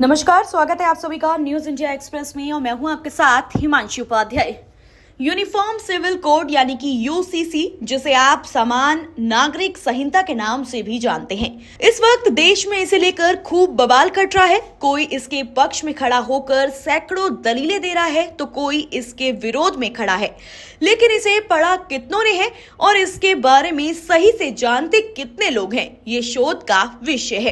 नमस्कार, स्वागत है आप सभी का न्यूज इंडिया एक्सप्रेस में और मैं हूं आपके साथ Himanshi Upadhyay. Uniform civil code यानी कि यूसीसी, जिसे आप समान नागरिक संहिता के नाम से भी जानते हैं, इस वक्त देश में इसे लेकर खूब बवाल कट रहा है। कोई इसके पक्ष में खड़ा होकर सैकड़ों दलीलें दे रहा है तो कोई इसके विरोध में खड़ा है। लेकिन इसे पढ़ा कितनों ने है और इसके बारे में सही से जानते कितने लोग हैं, ये शोध का विषय है।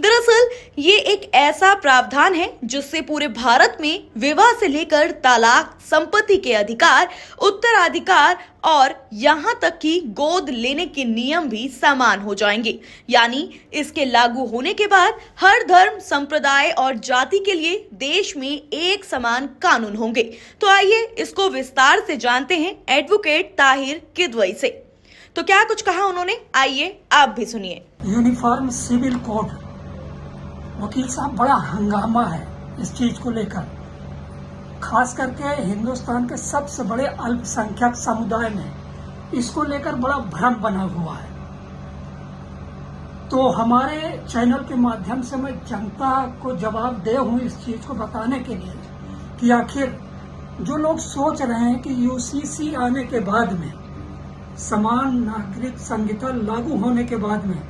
दरअसल ये एक ऐसा प्रावधान है जिससे पूरे भारत में विवाह से लेकर तलाक, संपत्ति के अधिकार, उत्तराधिकार और यहाँ तक कि गोद लेने के नियम भी समान हो जाएंगे। यानी इसके लागू होने के बाद हर धर्म, संप्रदाय और जाति के लिए देश में एक समान कानून होंगे। तो आइए इसको विस्तार से जानते हैं एडवोकेट ताहिर किदवई से। तो क्या कुछ कहा उन्होंने, आइए आप भी सुनिए। यूनिफॉर्म सिविल कोड, वकील साहब, बड़ा हंगामा है इस चीज को लेकर। खास करके हिंदुस्तान के सबसे बड़े अल्पसंख्यक समुदाय में इसको लेकर बड़ा भ्रम बना हुआ है। तो हमारे चैनल के माध्यम से मैं जनता को जवाबदेह हूं इस चीज को बताने के लिए कि आखिर जो लोग सोच रहे हैं कि यूसीसी आने के बाद में, समान नागरिक संहिता लागू होने के बाद में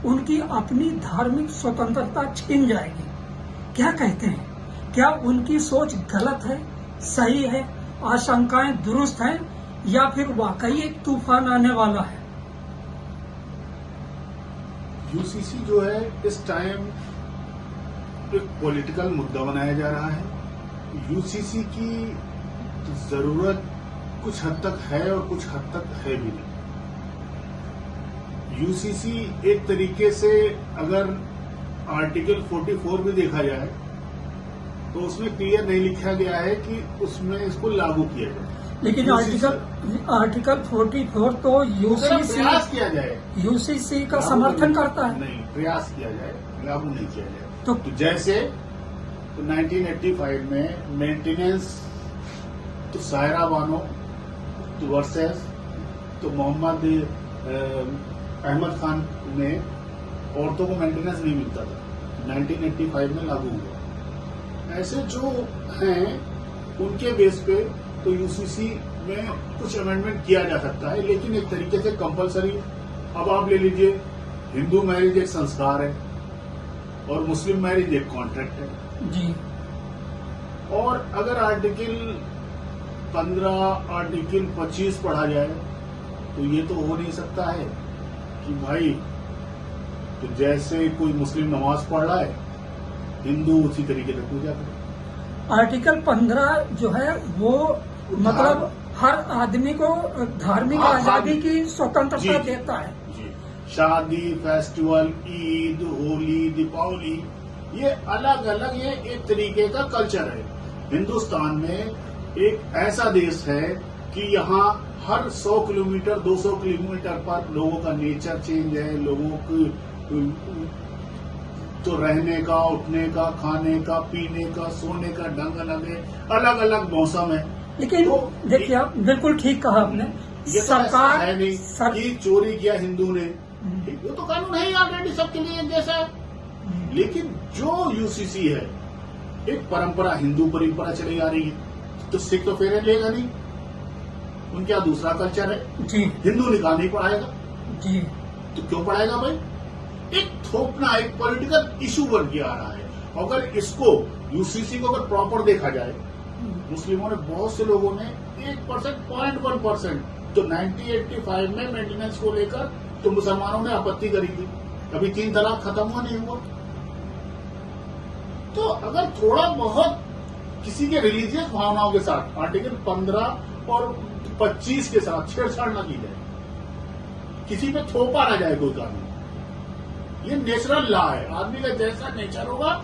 उनकी अपनी धार्मिक स्वतंत्रता छीन जाएगी, क्या कहते हैं? क्या उनकी सोच गलत है, सही है, आशंकाएं दुरुस्त हैं, या फिर वाकई एक तूफान आने वाला है? यूसीसी जो है इस टाइम एक पॉलिटिकल मुद्दा बनाया जा रहा है। यूसीसी की जरूरत कुछ हद तक है और कुछ हद तक है भी नहीं। यूसीसी एक तरीके से अगर आर्टिकल 44 भी देखा जाए तो उसमें क्लियर नहीं लिखा गया है कि उसमें इसको लागू किया जाए। लेकिन आर्टिकल 44 तो प्रयास किया जाए, यूसीसी का समर्थन करता है। नहीं, प्रयास किया जाए, लागू नहीं किया जाए। तो जैसे 1985 में मेंटेनेंस तो सायरा बानो तो वर्सेस तो मोहम्मद अहमद खान में औरतों को मेंटेनेंस नहीं मिलता था, 1985 में लागू हुआ। ऐसे जो हैं उनके बेस पे तो यूसीसी में कुछ अमेंडमेंट किया जा सकता है, लेकिन एक तरीके से कंपलसरी। अब आप ले लीजिए, हिंदू मैरिज एक संस्कार है और मुस्लिम मैरिज एक कॉन्ट्रैक्ट है जी। और अगर आर्टिकल 15, आर्टिकल 25 पढ़ा जाए तो ये तो हो नहीं सकता है कि भाई तो जैसे कोई मुस्लिम नमाज पढ़ रहा है, हिंदू उसी तरीके से पूजा करे। आर्टिकल 15 जो है वो मतलब हर आदमी को धार्मिक आजादी की स्वतंत्रता देता है। जी, शादी, फेस्टिवल, ईद, होली, दीपावली, ये अलग अलग, ये एक तरीके का कल्चर है। हिंदुस्तान में एक ऐसा देश है कि यहाँ हर 100 किलोमीटर 200 किलोमीटर पर लोगों का नेचर चेंज है, लोगों की तो रहने का, उठने का, खाने का, पीने का, सोने का ढंग अलग है, अलग अलग मौसम है। लेकिन तो देखिए, आप बिल्कुल ठीक कहा आपने। ये सरकार है नहीं कि चोरी किया हिंदू ने, वो तो कानून है ही ऑलरेडी सबके लिए एक जैसा है। लेकिन जो यूसीसी है एक परंपरा, हिंदू परंपरा चली आ रही है, तो सिख तो फेरे लेगा नहीं, उनके यहाँ दूसरा कल्चर है जी। हिंदू निकाह नहीं पढ़ाएगा जी, तो क्यों पढ़ाएगा भाई? एक थोपना, एक पॉलिटिकल इशू बन के आ रहा है। अगर इसको यूसीसी को अगर प्रॉपर देखा जाए, मुस्लिमों ने, बहुत से लोगों ने 1%, 0.1% तो 1985 में मेंटेनेंस को लेकर तो मुसलमानों ने आपत्ति करी थी। अभी 3 तलाक खत्म हुआ नहीं हुआ। तो अगर थोड़ा बहुत किसी के रिलीजियस भावनाओं के साथ आर्टिकल 15 और 25 के साथ छेड़छाड़ न की जाए, किसी पे थोपा न जाए कोई कानून, ये नेचुरल लॉ है। आदमी का जैसा नेचर होगा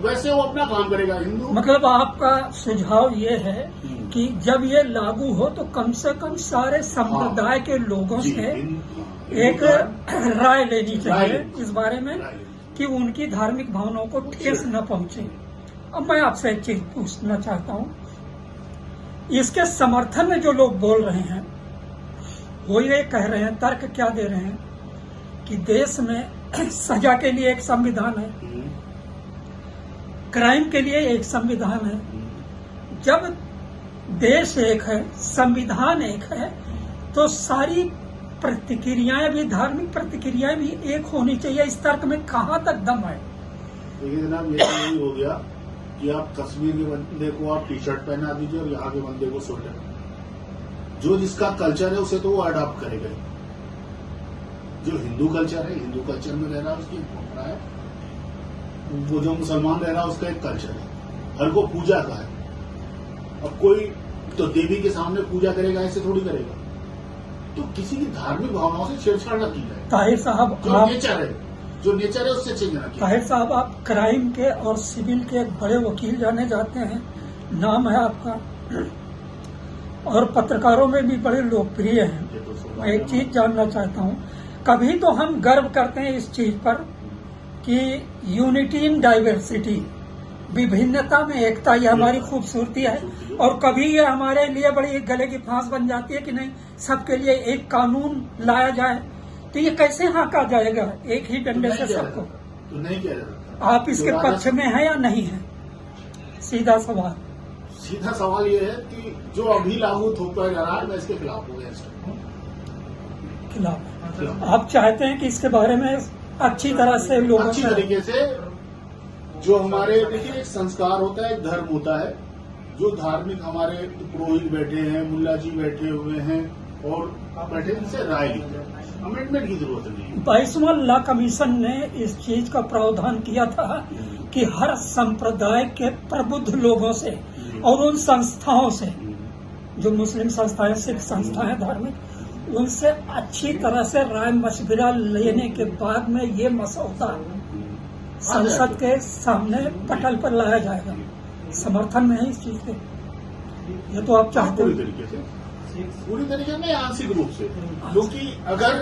वैसे वो अपना काम करेगा। हिंदू मतलब आपका सुझाव ये है कि जब ये लागू हो तो कम से कम सारे संप्रदाय के लोगों से एक राय लेनी चाहिए इस बारे में कि उनकी धार्मिक भावनाओं को ठेस न पहुंचे। अब मैं आपसे एक चीज पूछना चाहता हूँ, इसके समर्थन में जो लोग बोल रहे हैं वो ये कह रहे हैं, तर्क क्या दे रहे हैं कि देश में सजा के लिए एक संविधान है, क्राइम के लिए एक संविधान है। जब देश एक है, संविधान एक है, तो सारी प्रतिक्रियाएं भी, धार्मिक प्रतिक्रियाएं भी एक होनी चाहिए। इस तर्क में कहाँ तक दम है? देखिए जनाब, ये तो यही हो गया कि आप कश्मीर के बंदे को आप टी शर्ट पहना दीजिए और यहाँ के बंदे को स्वेटर। जो जिसका कल्चर है उसे तो वो अडॉप्ट करेगा। जो हिंदू कल्चर है, हिंदू कल्चर में रह रहा है, उसकी एक परंपरा है। वो जो मुसलमान रह रहा है, उसका एक कल्चर है। हर को पूजा का है। अब कोई तो देवी के सामने पूजा करेगा, ऐसे थोड़ी करेगा। तो किसी की धार्मिक भावनाओं से छेड़छाड़ न की जाए। ताहिर साहब, जो नेचर है उससे चेंज न किया। ताहिर साहब, आप क्राइम के और सिविल के एक बड़े वकील जाने जाते हैं, नाम है आपका, और पत्रकारों में भी बड़े लोकप्रिय हैं। मैं एक चीज जानना चाहता हूँ, कभी तो हम गर्व करते हैं इस चीज पर कि यूनिटी इन डाइवर्सिटी, विभिन्नता में एकता, ये हमारी खूबसूरती है। और कभी ये हमारे लिए बड़ी गले की फांस बन जाती है कि नहीं, सबके लिए एक कानून लाया जाए। तो ये कैसे हाँका जाएगा एक ही डंडे से सबको? तो नहीं किया जा सकता। आप इसके पक्ष में हैं या नहीं है? सीधा सवाल। सीधा सवाल ये है कि जो अभी लागू थोपा जा रहा है, मैं इसके खिलाफ हूँ। खिलाफ आप चाहते हैं कि इसके बारे में अच्छी तरह से लोगों अच्छी से, तरीके से, जो हमारे, देखिए, एक संस्कार होता है, एक धर्म होता है। जो धार्मिक हमारे पुरोहित बैठे हैं, मुल्ला जी बैठे हुए हैं और बैठे, इनसे राय ली जाए। अमेंडमेंट की जरूरत नहीं है। 22वां लॉ कमीशन ने इस चीज का प्रावधान किया था कि हर संप्रदाय के प्रबुद्ध लोगों से और उन संस्थाओं से, जो मुस्लिम संस्थाएं, सिख संस्थाएं, धार्मिक, उनसे अच्छी तरह से राय मशविरा लेने के बाद में ये मसौदा संसद के सामने पटल पर लाया जाएगा। समर्थन में है इस चीज के? ये तो आप चाहते पूरी तरीके से, पूरी तरीके में, आंशिक रूप से, क्योंकि अगर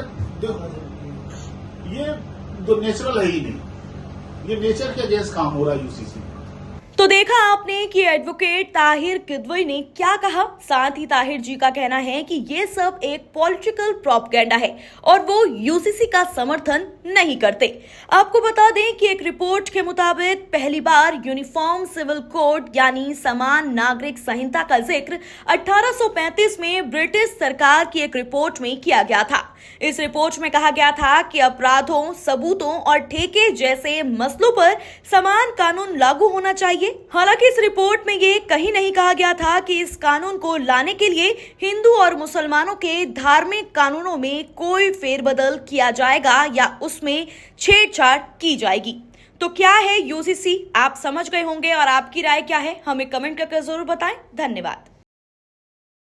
ये तो नेचुरल है ही नहीं, ये नेचर के अगेंस्ट काम हो रहा है यूसीसी। तो देखा आपने कि एडवोकेट ताहिर किदवई ने क्या कहा। साथ ही ताहिर जी का कहना है कि ये सब एक पॉलिटिकल प्रोपेगेंडा है और वो यूसीसी का समर्थन नहीं करते। आपको बता दें कि एक रिपोर्ट के मुताबिक पहली बार यूनिफॉर्म सिविल कोड यानी समान नागरिक संहिता का जिक्र 1835 में ब्रिटिश सरकार की एक रिपोर्ट में किया गया था। इस रिपोर्ट में कहा गया था कि अपराधों, सबूतों और ठेके जैसे मसलों पर समान कानून लागू होना चाहिए। हालांकि इस रिपोर्ट में ये कहीं नहीं कहा गया था कि इस कानून को लाने के लिए हिंदू और मुसलमानों के धार्मिक कानूनों में कोई फेरबदल किया जाएगा या उसमें छेड़छाड़ की जाएगी। तो क्या है यूसीसी, आप समझ गए होंगे और आपकी राय क्या है, हमें कमेंट करके जरूर बताएं। धन्यवाद।